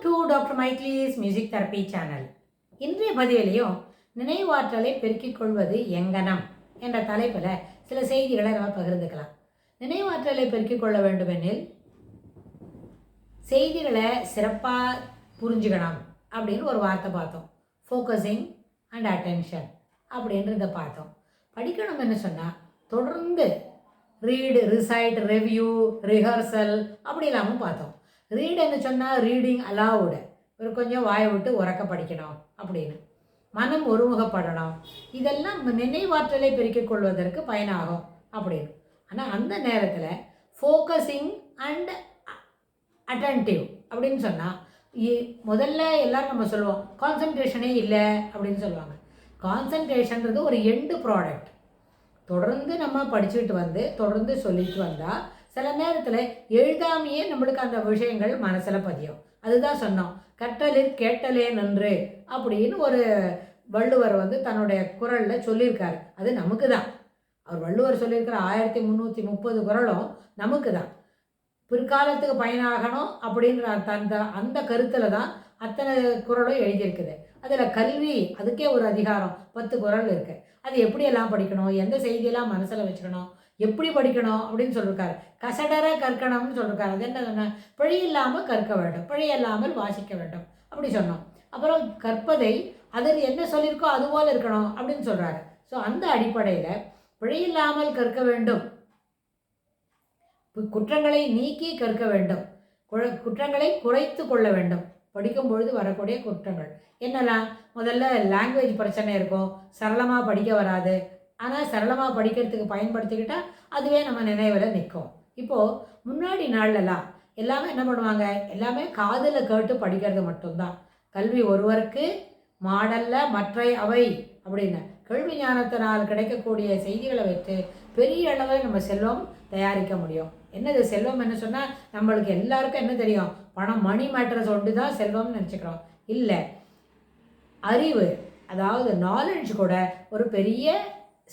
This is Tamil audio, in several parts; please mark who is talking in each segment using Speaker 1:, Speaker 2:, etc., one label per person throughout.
Speaker 1: வெல்கம் டு டாக்டர் மைக்லீஸ் மியூசிக் தெரப்பி சேனல். இன்றைய பதிவிலையும் நினைவாற்றலை பெருக்கிக் கொள்வது எங்கனம் என்ற தலைப்பில் சில செய்திகளை நம்ம பகிர்ந்துக்கலாம். நினைவாற்றலை பெருக்கிக் கொள்ள வேண்டுமெனில் செய்திகளை சிறப்பாக புரிஞ்சுக்கணும் அப்படின்னு ஒரு வார்த்தை பார்த்தோம். ஃபோக்கஸிங் அண்ட் அட்டென்ஷன் அப்படின்றத பார்த்தோம். படிக்கணும் என்ன சொன்னால் தொடர்ந்து ரீடு, ரிசைட், ரிவ்யூ, ரிஹர்சல் அப்படி இல்லாமல் பார்த்தோம். ரீடுன்னு சொன்னால் ரீடிங் அலவுடு, ஒரு கொஞ்சம் வாயை விட்டு உறக்க படிக்கணும் அப்படின்னு. மனம் ஒருமுகப்படணும், இதெல்லாம் நினைவாற்றலை பெருக்கிக் கொள்வதற்கு பயனாகும் அப்படின்னு. ஆனால் அந்த நேரத்தில் ஃபோக்கஸிங் அண்ட் அட்டென்டிவ் அப்படின்னு சொன்னால் முதல்ல எல்லோரும் நம்ம சொல்லுவோம் கான்சன்ட்ரேஷனே இல்லை அப்படின்னு சொல்லுவாங்க. கான்சன்ட்ரேஷன்றது ஒரு எண்டு ப்ராடக்ட். தொடர்ந்து நம்ம படிச்சுட்டு வந்து தொடர்ந்து சொல்லிட்டு வந்தால் சில நேரத்தில் எழுதாமையே நம்மளுக்கு அந்த விஷயங்கள் மனசில் பதியும். அதுதான் சொன்னோம், கற்றலில் கேட்டலே நன்று அப்படின்னு ஒரு வள்ளுவர் தன்னுடைய குறளில் சொல்லியிருக்காரு. அது நமக்கு தான். அவர் வள்ளுவர் சொல்லியிருக்கிற 1330 குறளும் நமக்கு தான். பிற்காலத்துக்கு பயனாகணும் அப்படின்ற அந்த கருத்தில் தான் அத்தனை குறளும் எழுதியிருக்குது. அதில் கல்வி, அதுக்கே ஒரு அதிகாரம் 10 குறள் இருக்குது. அது எப்படியெல்லாம் படிக்கணும், எந்த செய்தியெல்லாம் மனசில் வச்சுக்கணும், எப்படி படிக்கணும் அப்படின்னு சொல்லியிருக்காரு. கசடர கற்கணும்னு சொல்லியிருக்காரு. அது என்ன சொன்ன, பிழை இல்லாமல் கற்க வேண்டும், பிழை இல்லாமல் வாசிக்க வேண்டும் அப்படி சொன்னோம். அப்புறம் கற்பதை அதில் என்ன சொல்லியிருக்கோ அதுபோல் இருக்கணும் அப்படின்னு சொல்கிறாரு. ஸோ அந்த அடிப்படையில் பிழை இல்லாமல் கற்க வேண்டும், குற்றங்களை நீக்கி கற்க வேண்டும், குற்றங்களை குறைத்து கொள்ள வேண்டும். படிக்கும் பொழுது வரக்கூடிய குற்றங்கள் என்னெல்லாம், முதல்ல லாங்குவேஜ் பிரச்சனை இருக்கும், சரளமாக படிக்க வராது. ஆனால் சரளமாக படிக்கிறதுக்கு பயன்படுத்திக்கிட்டால் அதுவே நம்ம நினைவில் நிற்கும். இப்போது முன்னாடி நாள்லலாம் எல்லாமே என்ன பண்ணுவாங்க, எல்லாமே காதில் கேட்டு படிக்கிறது மட்டும்தான். கல்வி ஒருவருக்கு மாடல்ல மற்ற அவை அப்படின்னு கேள்வி ஞானத்தினால் கிடைக்கக்கூடிய செய்திகளை வைத்து பெரிய அளவில் நம்ம செல்வம் தயாரிக்க முடியும். என்னது செல்வம் என்ன சொன்னால், நம்மளுக்கு எல்லாருக்கும் என்ன தெரியும், பணம், மணி மேட்டர்ஸ் ஒன்று தான் செல்வம்னு நினச்சிக்கிறோம். இல்லை, அறிவு, அதாவது நாலெட்ஜ் கூட ஒரு பெரிய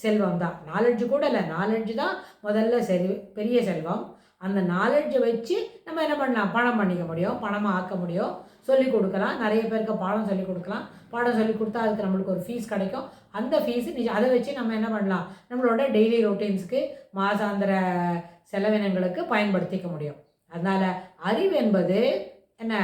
Speaker 1: செல்வம் தான். நாலெட்ஜ் கூட இல்லை, நாலெட்ஜ் தான் முதல்ல பெரிய செல்வம். அந்த நாலெட்ஜை வச்சு நம்ம என்ன பண்ணலாம், பணம் பண்ணிக்க முடியும், பணமாக ஆக்க முடியும், சொல்லிக் கொடுக்கலாம். நிறைய பேருக்கு பாடம் சொல்லிக் கொடுக்கலாம். பாடம் சொல்லிக் கொடுத்தா அதுக்கு நம்மளுக்கு ஒரு ஃபீஸ் கிடைக்கும். அந்த ஃபீஸு அதை வச்சு நம்ம என்ன பண்ணலாம், நம்மளோட டெய்லி ரொட்டீன்ஸுக்கு, மாதாந்திர செலவினங்களுக்கு பயன்படுத்திக்க முடியும். அதனால் அறிவு என்பது என்ன,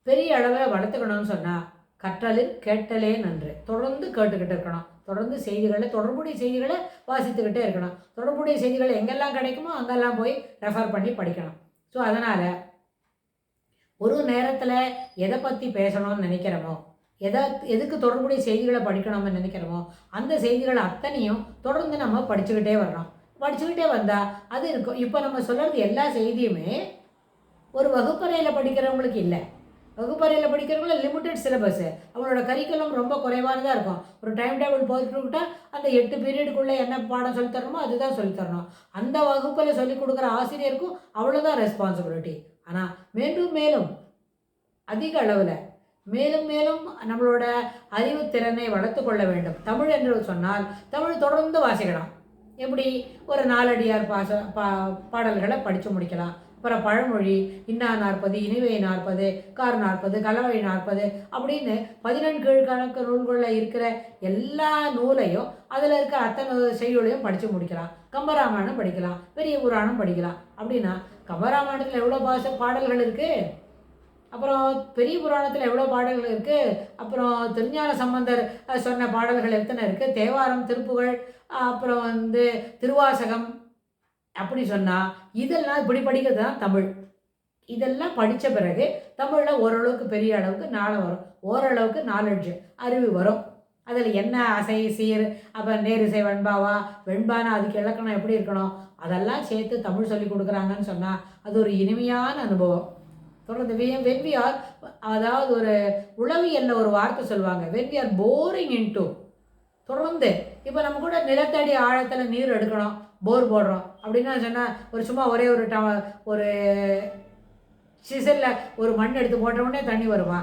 Speaker 1: பெரிய அளவில் வளர்த்துக்கணும்னு சொன்னால் கற்றலில் கேட்டலே நன்று. தொடர்ந்து கேட்டுக்கிட்டு இருக்கணும். தொடர்ந்து செய்திகளை, தொடர்புடைய செய்திகளை வாசித்துக்கிட்டே இருக்கணும். தொடர்புடைய செய்திகள் எங்கெல்லாம் கிடைக்குமோ அங்கெல்லாம் போய் ரெஃபர் பண்ணி படிக்கணும். ஸோ அதனால் ஒரு நேரத்தில் எதை பற்றி பேசணும்னு நினைக்கிறோமோ, எதுக்கு தொடர்புடைய செய்திகளை படிக்கணும்னு நினைக்கிறோமோ அந்த செய்திகளை அத்தனையும் தொடர்ந்து நம்ம படிச்சுக்கிட்டே வரணும். படிச்சுக்கிட்டே வந்தால் அது இருக்கும். இப்போ நம்ம சொல்கிறது எல்லா செய்தியுமே ஒரு வகுப்பறையில் படிக்கிறவங்களுக்கு இல்லை. வகுப்பறையில் படிக்கிறவங்கள லிமிட்டட் சிலபஸ்ஸு, அவங்களோட கரிக்குலம் ரொம்ப குறைவானதாக இருக்கும். ஒரு டைம் டேபிள் போட்டுக்கிட்டால் அந்த 8 பீரியடுக்குள்ளே என்ன பாடம் சொல்லித்தரணுமோ அதுதான் சொல்லித்தரணும். அந்த வகுப்பில் சொல்லிக் கொடுக்குற ஆசிரியருக்கும் அவ்வளோதான் ரெஸ்பான்சிபிலிட்டி. ஆனால் மேலும் மேலும் அதிக அளவில் மேலும் மேலும் நம்மளோட அறிவுத்திறனை வளர்த்து கொள்ள வேண்டும். தமிழ் என்று சொன்னால் தமிழ் தொடர்ந்து வாசிக்கலாம். எப்படி, ஒரு 4 அடியார் பாடல்களை படித்து முடிக்கலாம். அப்புறம் பழமொழி, இன்னா 40, இனிவை 40, கார் 40, கலவை 40 அப்படின்னு 14 கீழ்கணக்கு நூல்களில் இருக்கிற எல்லா நூலையும் அதில் இருக்கிற அத்தனை செய்யுளையும் படித்து முடிக்கலாம். கம்பராமாயணம் படிக்கலாம், பெரிய புராணம் படிக்கலாம். அப்படின்னா கம்பராமாயணத்தில் எவ்வளோ பாடல்கள் இருக்குது, அப்புறம் பெரிய புராணத்தில் எவ்வளோ பாடல்கள் இருக்குது, அப்புறம் திருஞான சம்பந்தர் சொன்ன பாடல்கள் எத்தனை இருக்குது, தேவாரம், திருப்புகழ், அப்புறம் திருவாசகம் அப்படி சொன்னால் இதெல்லாம் இப்படி படிக்கிறது தான் தமிழ். இதெல்லாம் படித்த பிறகு தமிழில் ஓரளவுக்கு பெரிய அளவுக்கு நாளம் வரும், ஓரளவுக்கு நாலெட்ஜ் அறிவு வரும். அதில் என்ன அசை சீர், அப்புறம் நேரிசை வெண்பாவா, வெண்பானா அதுக்கு இலக்கணம் எப்படி இருக்கணும், அதெல்லாம் சேர்த்து தமிழ் சொல்லி கொடுக்குறாங்கன்னு சொன்னால் அது ஒரு இனிமையான அனுபவம். தொடர்ந்து வென்விஆர், அதாவது ஒரு உளவியல்ல ஒரு வார்த்தை சொல்லுவாங்க, வென்விஆர் போரிங் இன்டூ. தொடர்ந்து இப்போ நம்ம கூட நிலத்தடி ஆழத்தில் நீர் எடுக்கணும், போர் போடுறோம் அப்படின்னா சொன்னால் ஒரு சும்மா ஒரே ஒரு சிசலில் ஒரு மண் எடுத்து போட்டவுடனே தண்ணி வருமா,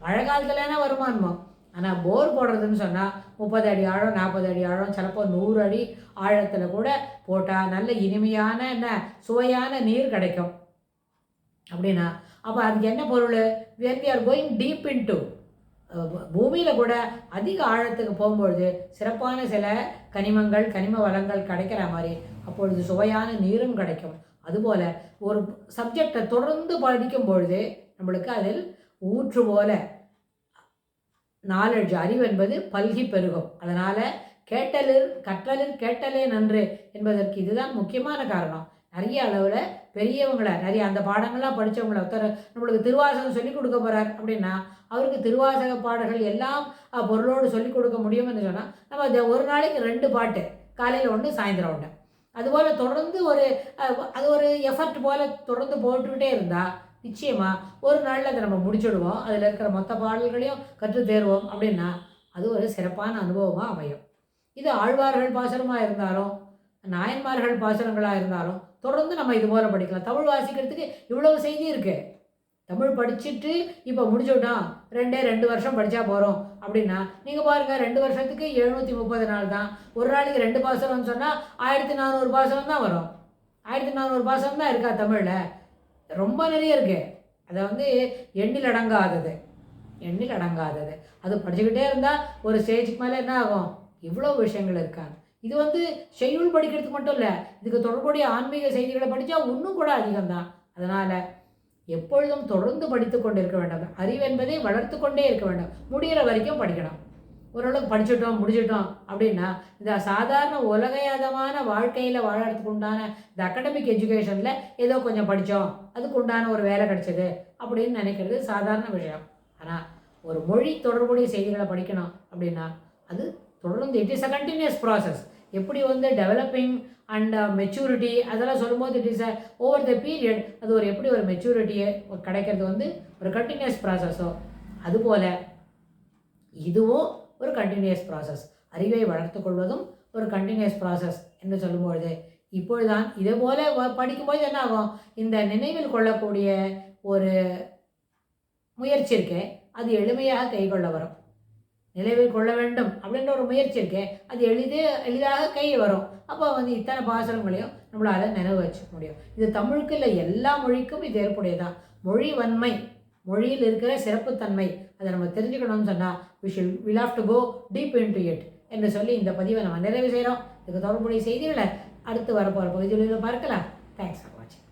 Speaker 1: மழை காலத்துலனா வருமானமோ. ஆனால் போர் போடுறதுன்னு சொன்னால் 30 அடி ஆழம், 40 அடி ஆழம், சிலப்போ 100 அடி ஆழத்தில் கூட போட்டால் நல்ல இனிமையான சுவையான நீர் கிடைக்கும். அப்படின்னா அப்போ அதுக்கு என்ன பொருள்? when we are going deep into பூமியில் கூட அதிக ஆழத்துக்கு போகும்பொழுது சிறப்பான சில கனிமங்கள் கனிம வளங்கள் கிடைக்கிற மாதிரி அப்பொழுது சுவையான நீரும் கிடைக்கும். அதுபோல் ஒரு சப்ஜெக்டை தொடர்ந்து படிக்கும் பொழுது நம்மளுக்கு அதில் ஊற்று போல நாலெட்ஜ் அறிவு என்பது பல்கி பெருகும். அதனால் கற்றலில் கேட்டலே நன்று என்பதற்கு இதுதான் முக்கியமான காரணம். நிறைய அளவில் பெரியவங்களை நிறைய அந்த பாடங்கள்லாம் படித்தவங்களை ஒருத்தர் நம்மளுக்கு திருவாசகம் சொல்லிக் கொடுக்க போகிறார் அப்படின்னா அவருக்கு திருவாசக பாடல்கள் எல்லாம் பொருளோடு சொல்லிக் கொடுக்க முடியும்னு சொன்னால் நம்ம ஒரு நாளைக்கு 2 பாட்டு, காலையில் ஒன்று சாயந்தரம் ஒன்று, அதுபோல் தொடர்ந்து அது ஒரு எஃபர்ட் போல் தொடர்ந்து போட்டுக்கிட்டே இருந்தால் நிச்சயமாக ஒரு நாளில் அதை நம்ம முடிச்சுடுவோம். அதில் இருக்கிற மொத்த பாடல்களையும் கற்று தேர்வோம் அப்படின்னா அது ஒரு சிறப்பான அனுபவமாக அமையும். இது ஆழ்வார்கள் பாசுரமாக இருந்தாலும் நாயன்மார்கள் பாசுரங்களாக இருந்தாலும் தொடர்ந்து நம்ம இது போல் படிக்கலாம். தமிழ் வாசிக்கிறதுக்கு இவ்வளவு செய்தி இருக்குது. தமிழ் படிச்சுட்டு இப்போ முடிச்சுட்டோம் 2 வருஷம் படித்தா போகிறோம் அப்படின்னா நீங்கள் பாருங்கள் 2 வருஷத்துக்கு 730 நாள் தான். ஒரு நாளைக்கு 2 பாசுரம்னு சொன்னால் 1400 பாசுரம் தான் வரும். 1400 பாசுரம் தான் இருக்கா தமிழில். ரொம்ப நிறைய இருக்குது. அதை எண்ணில் அடங்காதது. அது படிச்சுக்கிட்டே இருந்தால் ஒரு ஸ்டேஜுக்கு மேலே என்ன ஆகும்? இவ்வளோ விஷயங்கள் இருக்காங்க. இது ஷெட்யூல் படிக்கிறதுக்கு மட்டும் இல்லை, இதுக்கு தொடர்புடைய ஆன்மீக செய்திகளை படித்தா இன்னும் கூட அதிகம்தான். அதனால் எப்பொழுதும் தொடர்ந்து படித்து கொண்டு இருக்க வேண்டும். அறிவு என்பதை வளர்த்து கொண்டே இருக்க வேண்டும். முடிகிற வரைக்கும் படிக்கணும். ஓரளவுக்கு படிச்சுட்டோம் முடிச்சிட்டோம் அப்படின்னா இந்த சாதாரண உலகயாதமான வாழ்க்கையில் வாழறதுக்கு உண்டான இந்த அகடமிக் எஜுகேஷனில் ஏதோ கொஞ்சம் படித்தோம், அதுக்கு உண்டான ஒரு வேலை கிடைச்சது அப்படின்னு நினைக்கிறது சாதாரண விஷயம். ஆனால் ஒரு மொழி தொடர்புடைய செய்திகளை படிக்கணும் அப்படின்னா அது தொடர்ந்து it is a continuous process. எப்படி டெவலப்பிங் அண்ட் மெச்சூரிட்டி அதெல்லாம் சொல்லும்போது it is a over the period. அது எப்படி ஒரு மெச்சூரிட்டியை கிடைக்கிறது ஒரு கண்டினியூஸ் ப்ராசஸோ அதுபோல் இதுவும் ஒரு கண்டினியூஸ் ப்ராசஸ். அறிவை வளர்த்து கொள்வதும் ஒரு கண்டினியூஸ் ப்ராசஸ் என்று சொல்லும்பொழுது இப்பொழுதுதான் இதே போல் படிக்கும்போது என்ன ஆகும்? இந்த நினைவில் கொள்ளக்கூடிய ஒரு முயற்சி இருக்கே அது எளிமையாக கைக்கொள்ள வரும். நினைவில் கொள்ள வேண்டும் அப்படின்ற ஒரு முயற்சி இருக்கே அது எளிதாக கை வரும். அப்போ இத்தனை பாசுரங்களையும் நம்மளால் நினைவு வச்சுக்க முடியும். இது தமிழுக்கு இல்லை, எல்லா மொழிக்கும் இது ஏற்புடையதான். மொழி வன்மை, மொழியில் இருக்கிற சிறப்புத்தன்மை அதை நம்ம தெரிஞ்சுக்கணும்னு சொன்னால் will have to go deep into it என்று சொல்லி இந்த பதிவை நம்ம நிறைவு செய்கிறோம். இதுக்கு தொடர்புடைய செய்திகளை அடுத்து வரப்போகிற பகுதிகளில் பார்க்கலாம். தேங்க்ஸ் ஃபார் வாட்சிங்.